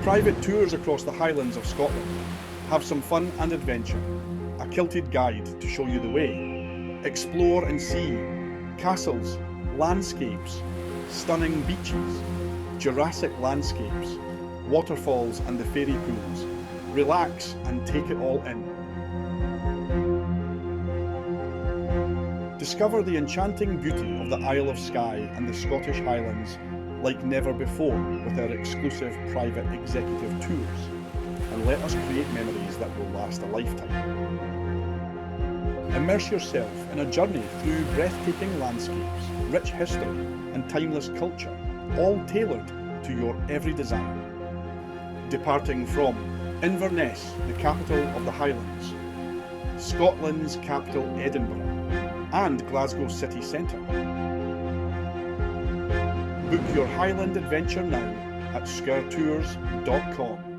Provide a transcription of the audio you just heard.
Private tours across the Highlands of Scotland. Have some fun and adventure. A kilted guide to show you the way. Explore and see castles, landscapes, stunning beaches, Jurassic landscapes, waterfalls and the fairy pools. Relax and take it all in. Discover the enchanting beauty of the Isle of Skye and the Scottish Highlands like never before with our exclusive private executive tours, and let us create memories that will last a lifetime. Immerse yourself in a journey through breathtaking landscapes, rich history and timeless culture, all tailored to your every desire. Departing from Inverness, the capital of the Highlands, Scotland's capital Edinburgh, and Glasgow city centre. Book your Highland adventure now at skyretours.com.